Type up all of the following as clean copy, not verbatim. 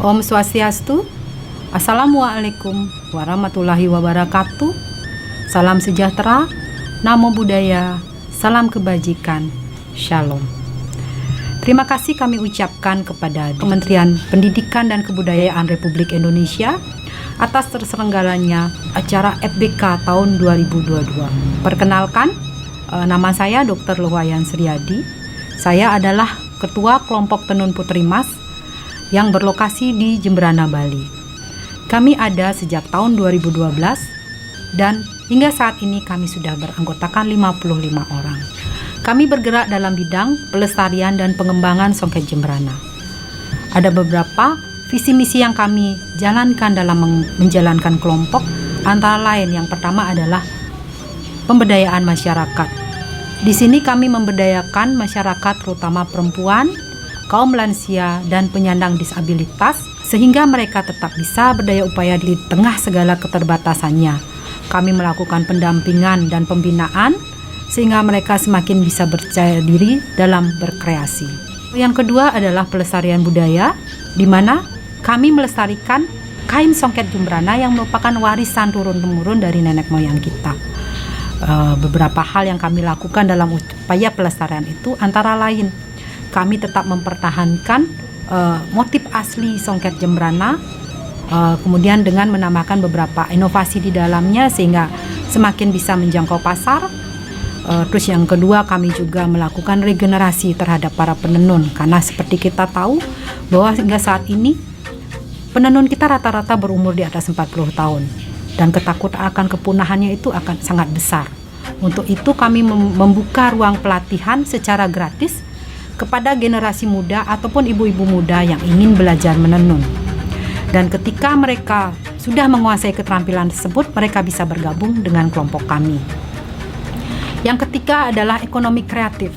Om Swastiastu. Assalamualaikum warahmatullahi wabarakatuh. Salam sejahtera, namo buddhaya, salam kebajikan, shalom. Terima kasih kami ucapkan kepada Kementerian Pendidikan dan Kebudayaan Republik Indonesia atas terselenggaranya acara FBK tahun 2022. Perkenalkan, nama saya Dr. Luhwayan Sriadi. Saya adalah Ketua Kelompok Tenun Putri Mas yang berlokasi di Jemberana, Bali. Kami ada sejak tahun 2012 dan hingga saat ini kami sudah beranggotakan 55 orang. Kami bergerak dalam bidang pelestarian dan pengembangan songket Jemberana. Ada beberapa visi misi yang kami jalankan dalam menjalankan kelompok, antara lain yang pertama adalah pemberdayaan masyarakat. Di sini kami memberdayakan masyarakat terutama perempuan, kaum lansia, dan penyandang disabilitas sehingga mereka tetap bisa berdaya upaya di tengah segala keterbatasannya. Kami melakukan pendampingan dan pembinaan sehingga mereka semakin bisa percaya diri dalam berkreasi. Yang kedua adalah pelestarian budaya, di mana kami melestarikan kain songket Jemberana yang merupakan warisan turun-temurun dari nenek moyang kita. Beberapa hal yang kami lakukan dalam upaya pelestarian itu antara lain kami tetap mempertahankan motif asli songket Jemberana, kemudian dengan menambahkan beberapa inovasi di dalamnya sehingga semakin bisa menjangkau pasar. Terus yang kedua, kami juga melakukan regenerasi terhadap para penenun, karena seperti kita tahu bahwa hingga saat ini penenun kita rata-rata berumur di atas 40 tahun dan ketakutan akan kepunahannya itu akan sangat besar. Untuk itu kami membuka ruang pelatihan secara gratis kepada generasi muda ataupun ibu-ibu muda yang ingin belajar menenun. Dan ketika mereka sudah menguasai keterampilan tersebut, mereka bisa bergabung dengan kelompok kami. Yang ketiga adalah ekonomi kreatif.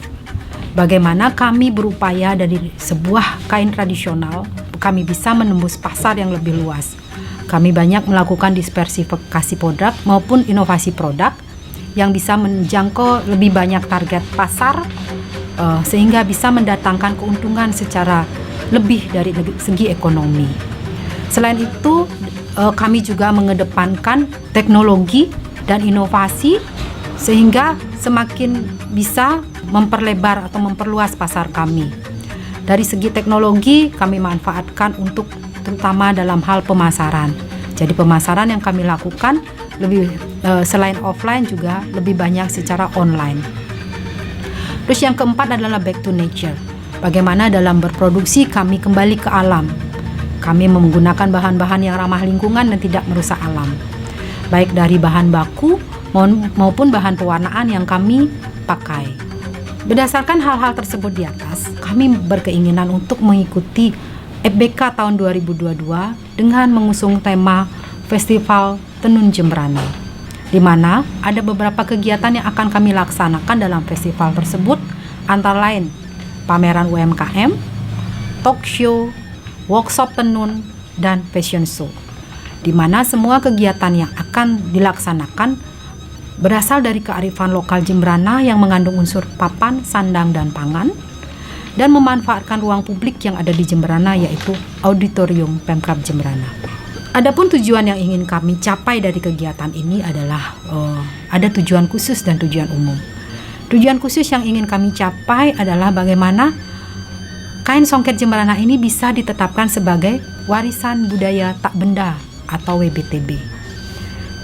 Bagaimana kami berupaya dari sebuah kain tradisional, kami bisa menembus pasar yang lebih luas. Kami banyak melakukan diversifikasi produk maupun inovasi produk yang bisa menjangkau lebih banyak target pasar, sehingga bisa mendatangkan keuntungan secara lebih dari segi ekonomi. Selain itu, kami juga mengedepankan teknologi dan inovasi sehingga semakin bisa memperlebar atau memperluas pasar kami. Dari segi teknologi, kami manfaatkan untuk terutama dalam hal pemasaran. Jadi pemasaran yang kami lakukan lebih selain offline juga lebih banyak secara online. Terus yang keempat adalah back to nature. Bagaimana dalam berproduksi kami kembali ke alam. Kami menggunakan bahan-bahan yang ramah lingkungan dan tidak merusak alam. Baik dari bahan baku maupun bahan pewarnaan yang kami pakai. Berdasarkan hal-hal tersebut di atas, kami berkeinginan untuk mengikuti FBK tahun 2022 dengan mengusung tema Festival Tenun Jemberana, di mana ada beberapa kegiatan yang akan kami laksanakan dalam festival tersebut, antara lain pameran UMKM, talk show, workshop tenun, dan fashion show, di mana semua kegiatan yang akan dilaksanakan berasal dari kearifan lokal Jemberana yang mengandung unsur papan, sandang, dan pangan, dan memanfaatkan ruang publik yang ada di Jemberana, yaitu Auditorium Pemkab Jemberana. Adapun tujuan yang ingin kami capai dari kegiatan ini adalah ada tujuan khusus dan tujuan umum. Tujuan khusus yang ingin kami capai adalah bagaimana kain songket Jemberana ini bisa ditetapkan sebagai warisan budaya tak benda atau WBTB.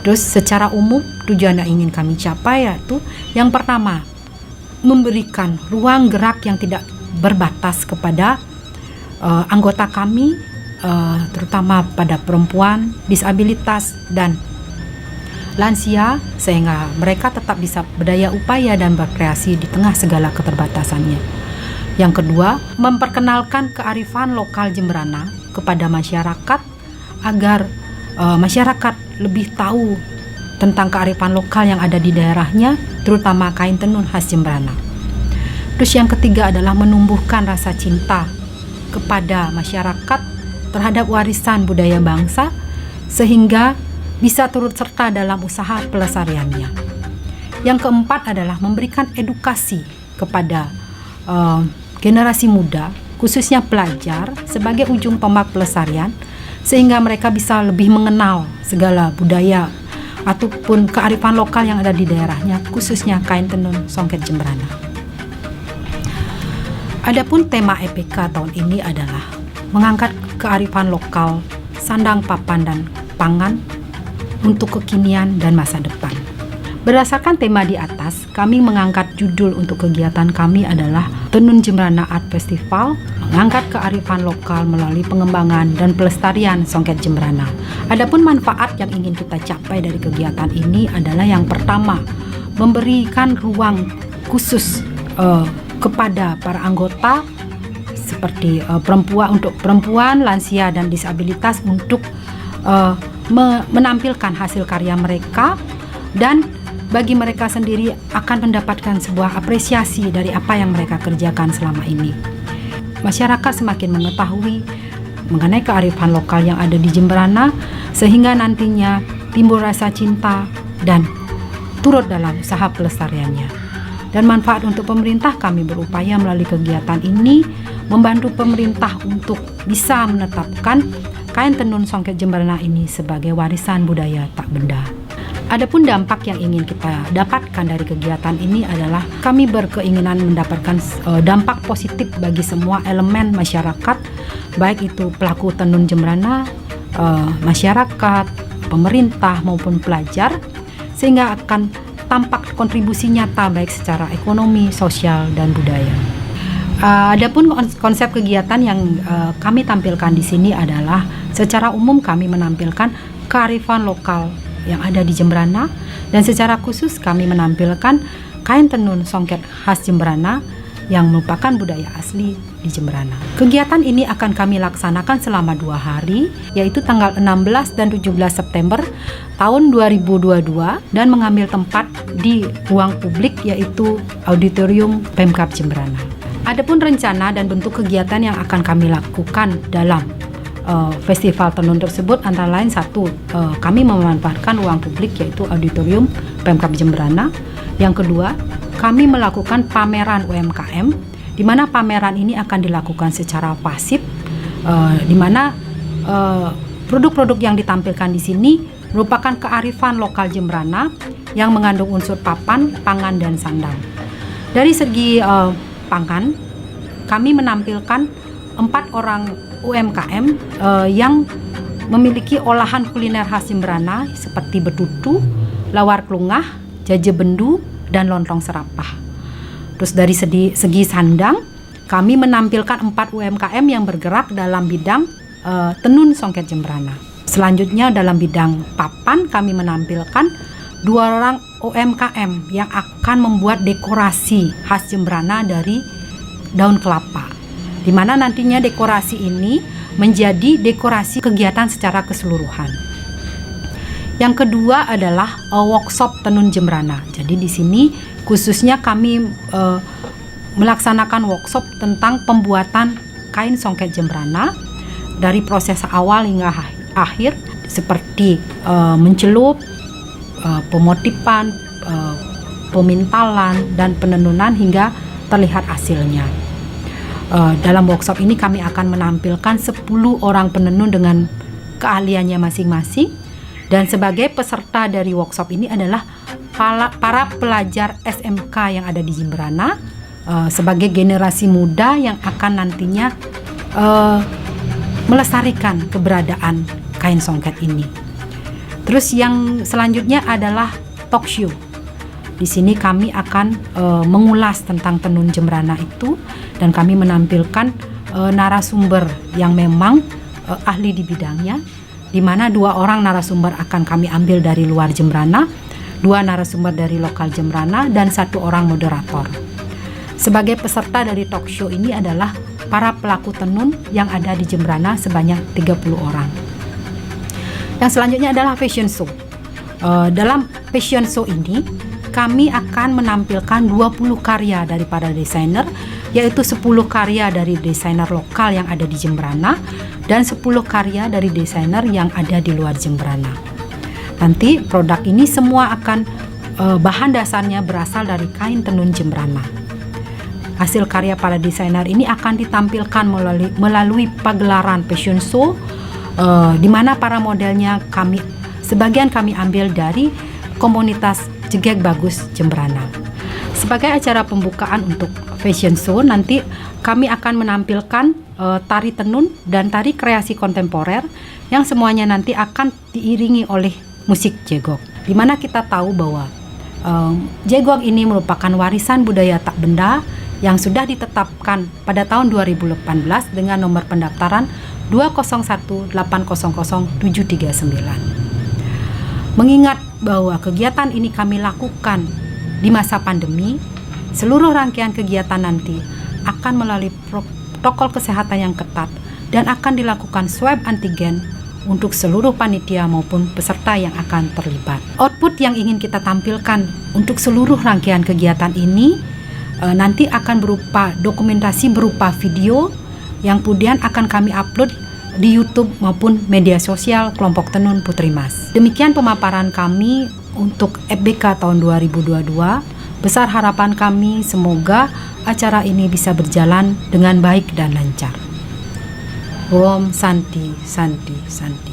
Terus secara umum tujuan yang ingin kami capai yaitu yang pertama, memberikan ruang gerak yang tidak berbatas kepada anggota kami, terutama pada perempuan, disabilitas, dan lansia, sehingga mereka tetap bisa berdaya upaya dan berkreasi di tengah segala keterbatasannya. Yang kedua, memperkenalkan kearifan lokal Jemberana kepada masyarakat agar masyarakat lebih tahu tentang kearifan lokal yang ada di daerahnya, terutama kain tenun khas Jemberana. Terus yang ketiga adalah menumbuhkan rasa cinta kepada masyarakat terhadap warisan budaya bangsa sehingga bisa turut serta dalam usaha pelestariannya. Yang keempat adalah memberikan edukasi kepada generasi muda, khususnya pelajar, sebagai ujung tombak pelestarian, sehingga mereka bisa lebih mengenal segala budaya ataupun kearifan lokal yang ada di daerahnya, khususnya kain tenun Songket Jemberana. Adapun tema EPK tahun ini adalah mengangkat kearifan lokal, sandang papan dan pangan untuk kekinian dan masa depan. Berdasarkan tema di atas, kami mengangkat judul untuk kegiatan kami adalah Tenun Jemberana Art Festival, mengangkat kearifan lokal melalui pengembangan dan pelestarian Songket Jemberana. Adapun manfaat yang ingin kita capai dari kegiatan ini adalah yang pertama, memberikan ruang khusus kepada para anggota seperti perempuan, lansia dan disabilitas untuk menampilkan hasil karya mereka, dan bagi mereka sendiri akan mendapatkan sebuah apresiasi dari apa yang mereka kerjakan selama ini. Masyarakat semakin mengetahui mengenai kearifan lokal yang ada di Jemberana, sehingga nantinya timbul rasa cinta dan turut dalam usaha pelestariannya. Dan manfaat untuk pemerintah, kami berupaya melalui kegiatan ini membantu pemerintah untuk bisa menetapkan kain tenun Songket Jemberana ini sebagai warisan budaya tak benda. Adapun dampak yang ingin kita dapatkan dari kegiatan ini adalah kami berkeinginan mendapatkan dampak positif bagi semua elemen masyarakat, baik itu pelaku tenun Jemberana, masyarakat, pemerintah maupun pelajar, sehingga akan tampak kontribusi nyata baik secara ekonomi, sosial, dan budaya. Adapun konsep kegiatan yang kami tampilkan di sini adalah secara umum kami menampilkan kearifan lokal yang ada di Jemberana, dan secara khusus kami menampilkan kain tenun Songket khas Jemberana yang merupakan budaya asli di Jemberana. Kegiatan ini akan kami laksanakan selama 2 hari, yaitu tanggal 16 dan 17 September tahun 2022, dan mengambil tempat di ruang publik yaitu Auditorium Pemkab Jemberana. Adapun rencana dan bentuk kegiatan yang akan kami lakukan dalam festival tenun tersebut antara lain kami memanfaatkan ruang publik yaitu Auditorium Pemkab Jemberana. Yang kedua, kami melakukan pameran UMKM, di mana pameran ini akan dilakukan secara pasif, di mana produk-produk yang ditampilkan di sini merupakan kearifan lokal Jemberana yang mengandung unsur papan, pangan, dan sandang. Dari segi pangan, kami menampilkan 4 orang UMKM yang memiliki olahan kuliner khas Jemberana seperti betutu, lawar klungah, jajebendu, dan lontong serapah. Terus dari segi sandang, kami menampilkan 4 UMKM yang bergerak dalam bidang tenun Songket Jemberana. Selanjutnya dalam bidang papan, kami menampilkan 2 orang UMKM yang akan membuat dekorasi khas Jemberana dari daun kelapa, di mana nantinya dekorasi ini menjadi dekorasi kegiatan secara keseluruhan. Yang kedua adalah workshop tenun Jemberana. Jadi di sini khususnya kami melaksanakan workshop tentang pembuatan kain Songket Jemberana dari proses awal hingga akhir, seperti mencelup, pemotifan, pemintalan, dan penenunan hingga terlihat hasilnya. Dalam workshop ini kami akan menampilkan 10 orang penenun dengan keahliannya masing-masing, dan sebagai peserta dari workshop ini adalah para pelajar SMK yang ada di Jemberana, sebagai generasi muda yang akan nantinya melestarikan keberadaan kain Songket ini. Terus yang selanjutnya adalah talk show. Di sini kami akan mengulas tentang tenun Jemberana itu, dan kami menampilkan narasumber yang memang ahli di bidangnya, di mana 2 orang narasumber akan kami ambil dari luar Jemberana, 2 narasumber dari lokal Jemberana, dan 1 orang moderator. Sebagai peserta dari talk show ini adalah para pelaku tenun yang ada di Jemberana sebanyak 30 orang. Yang selanjutnya adalah fashion show. Dalam fashion show ini kami akan menampilkan 20 karya dari para desainer, yaitu 10 karya dari desainer lokal yang ada di Jemberana dan 10 karya dari desainer yang ada di luar Jemberana. Nanti produk ini semua akan bahan dasarnya berasal dari kain tenun Jemberana. hasil karya para desainer ini akan ditampilkan melalui pagelaran fashion show, di mana para modelnya sebagian kami ambil dari komunitas Jegek Bagus Jembrana. Sebagai acara pembukaan untuk fashion show, nanti kami akan menampilkan tari tenun dan tari kreasi kontemporer yang semuanya nanti akan diiringi oleh musik jegok. Di mana kita tahu bahwa jegok ini merupakan warisan budaya tak benda yang sudah ditetapkan pada tahun 2018 dengan nomor pendaftaran 201800739. Mengingat bahwa kegiatan ini kami lakukan di masa pandemi, seluruh rangkaian kegiatan nanti akan melalui protokol kesehatan yang ketat dan akan dilakukan swab antigen untuk seluruh panitia maupun peserta yang akan terlibat. Output yang ingin kita tampilkan untuk seluruh rangkaian kegiatan ini nanti akan berupa dokumentasi berupa video yang kemudian akan kami upload di YouTube maupun media sosial kelompok tenun Putri Mas. Demikian pemaparan kami untuk FBK tahun 2022. Besar harapan kami semoga acara ini bisa berjalan dengan baik dan lancar. Om Santi, Santi, Santi.